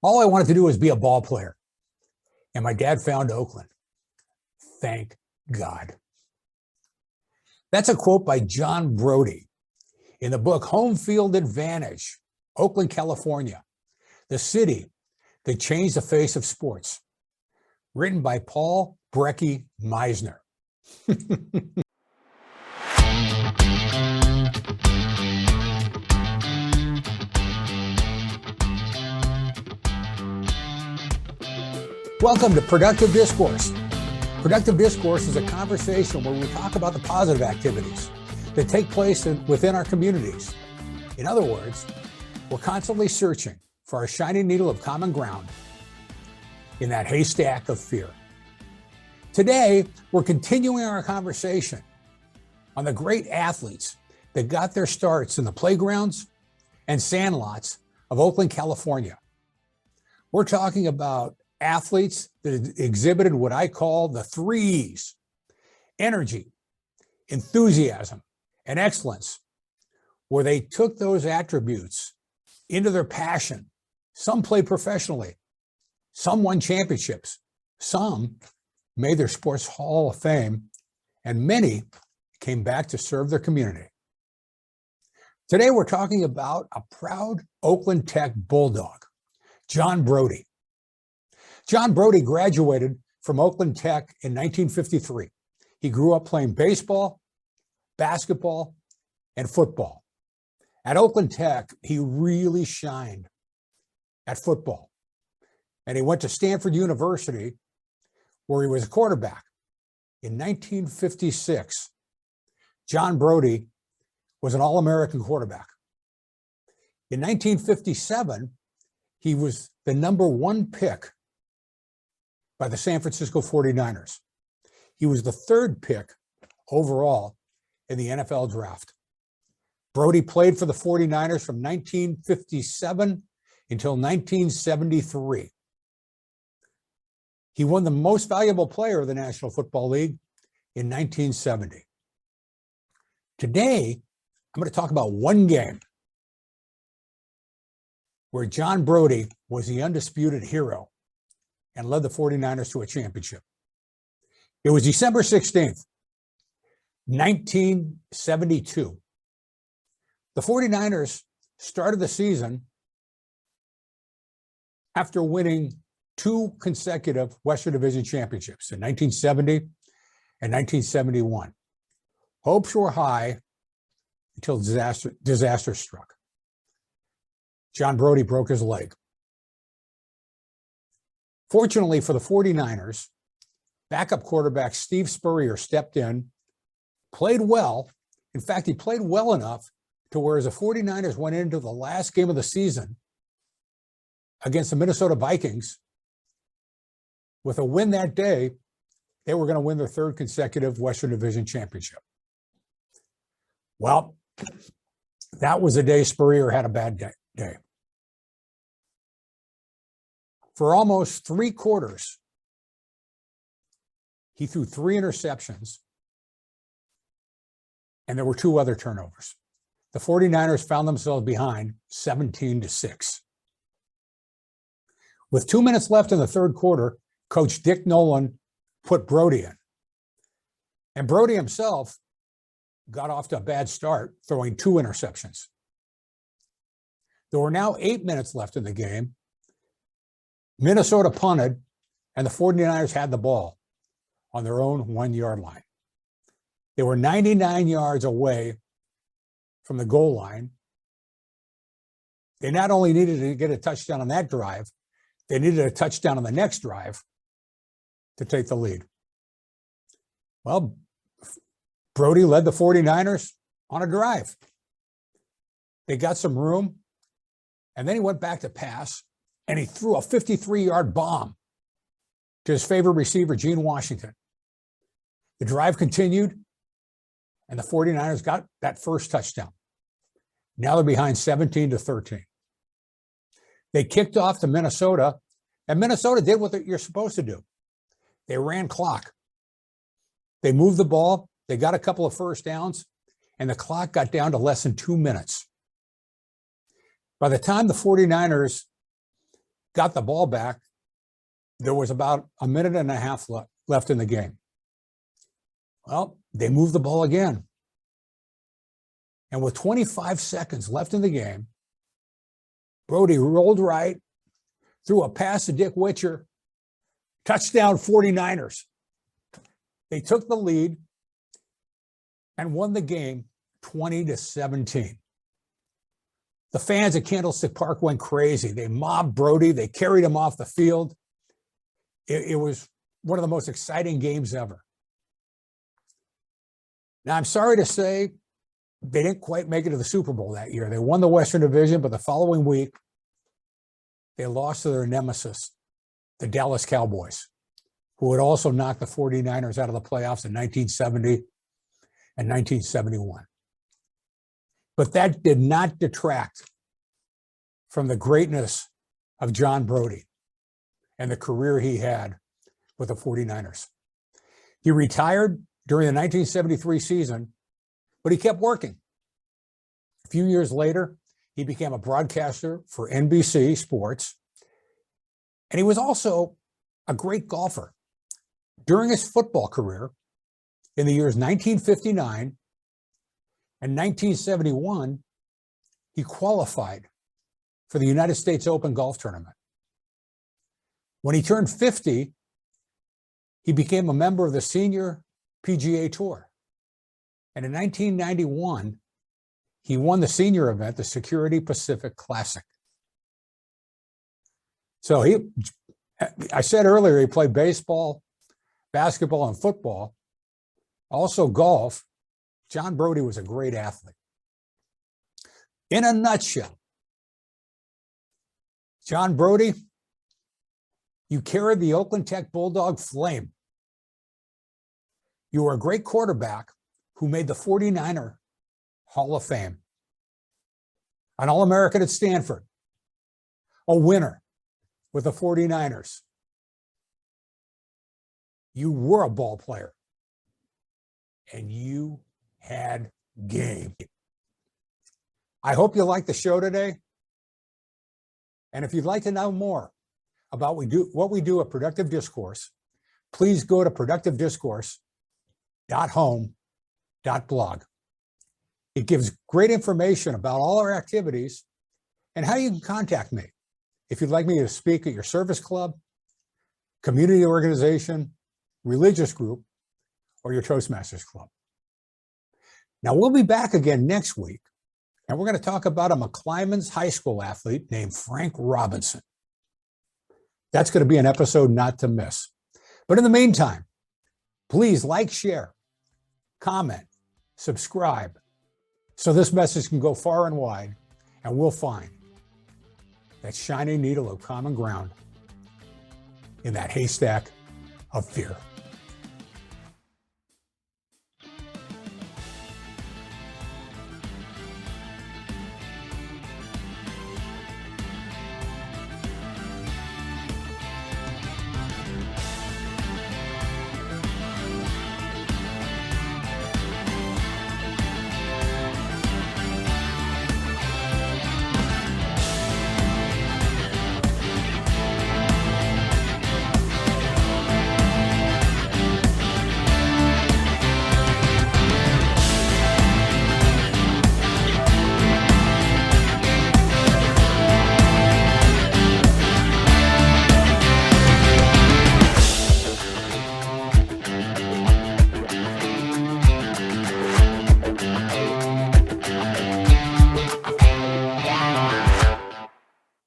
All I wanted to do was be a ball player. And my dad found Oakland. Thank God. That's a quote by John Brodie in the book Home Field Advantage, Oakland, California, the city that changed the face of sports, written by Paul Brecky Meisner. Welcome to Productive Discourse. Productive Discourse is a conversation where we talk about the positive activities that take place within our communities. In other words, we're constantly searching for a shining needle of common ground in that haystack of fear. Today, we're continuing our conversation on the great athletes that got their starts in the playgrounds and sandlots of Oakland, California. We're talking about athletes that exhibited what I call the 3 E's: energy, enthusiasm, and excellence, where they took those attributes into their passion. Some played professionally, some won championships, some made their sports Hall of Fame, and many came back to serve their community. Today, we're talking about a proud Oakland Tech Bulldog, John Brodie. John Brodie graduated from Oakland Tech in 1953. He grew up playing baseball, basketball, and football. At Oakland Tech, he really shined at football. And he went to Stanford University, where he was a quarterback. In 1956, John Brodie was an All-American quarterback. In 1957, he was the number 1 pick by the San Francisco 49ers. He was the 3rd pick overall in the NFL draft. Brodie played for the 49ers from 1957 until 1973. He won the Most Valuable Player of the National Football League in 1970. Today, I'm going to talk about one game where John Brodie was the undisputed hero and led the 49ers to a championship. It was December 16th, 1972. The 49ers started the season after winning 2 consecutive Western Division championships in 1970 and 1971. Hopes were high until disaster struck. John Brodie broke his leg. Fortunately for the 49ers, backup quarterback Steve Spurrier stepped in, played well. In fact, he played well enough to where as the 49ers went into the last game of the season against the Minnesota Vikings, with a win that day, they were going to win their 3rd consecutive Western Division championship. Well, that was the day Spurrier had a bad day. For almost 3 quarters, he threw 3 interceptions, and there were 2 other turnovers. The 49ers found themselves behind 17-6. With 2 minutes left in the 3rd quarter, Coach Dick Nolan put Brodie in. And Brodie himself got off to a bad start, throwing 2 interceptions. There were now 8 minutes left in the game. Minnesota punted, and the 49ers had the ball on their own 1-yard line. They were 99 yards away from the goal line. They not only needed to get a touchdown on that drive, they needed a touchdown on the next drive to take the lead. Well, Brodie led the 49ers on a drive. They got some room, and then he went back to pass, and he threw a 53-yard bomb to his favorite receiver, Gene Washington. The drive continued, and the 49ers got that first touchdown. Now they're behind 17-13. They kicked off to Minnesota, and Minnesota did what you're supposed to do. They ran clock. They moved the ball. They got a couple of first downs, and the clock got down to less than 2 minutes. By the time the 49ers got the ball back, there was about a minute and a half left in the game. Well, they moved the ball again. And with 25 seconds left in the game, Brodie rolled right, threw a pass to Dick Witcher, touchdown 49ers. They took the lead and won the game 20-17. The fans at Candlestick Park went crazy. They mobbed Brodie. They carried him off the field. It was one of the most exciting games ever. Now, I'm sorry to say they didn't quite make it to the Super Bowl that year. They won the Western Division, but the following week, they lost to their nemesis, the Dallas Cowboys, who had also knocked the 49ers out of the playoffs in 1970 and 1971. But that did not detract from the greatness of John Brodie and the career he had with the 49ers. He retired during the 1973 season, but he kept working. A few years later, he became a broadcaster for NBC Sports, and he was also a great golfer. During his football career, in the years 1959 and 1971, he qualified for the United States Open golf tournament. When he turned 50, he became a member of the Senior PGA Tour. And in 1991, he won the senior event, the Security Pacific Classic. So I said earlier, he played baseball, basketball, and football, also golf. John Brodie was a great athlete. In a nutshell, John Brodie, you carried the Oakland Tech Bulldog flame. You were a great quarterback who made the 49er Hall of Fame. An All-American at Stanford, a winner with the 49ers. You were a ball player, and you had game. I hope you liked the show today. And if you'd like to know more about what we do at Productive Discourse, please go to productivediscourse.home.blog. It gives great information about all our activities and how you can contact me if you'd like me to speak at your service club, community organization, religious group, or your Toastmasters club. Now, we'll be back again next week, and we're going to talk about a McClymonds High School athlete named Frank Robinson. That's going to be an episode not to miss. But in the meantime, please like, share, comment, subscribe, so this message can go far and wide, and we'll find that shining needle of common ground in that haystack of fear.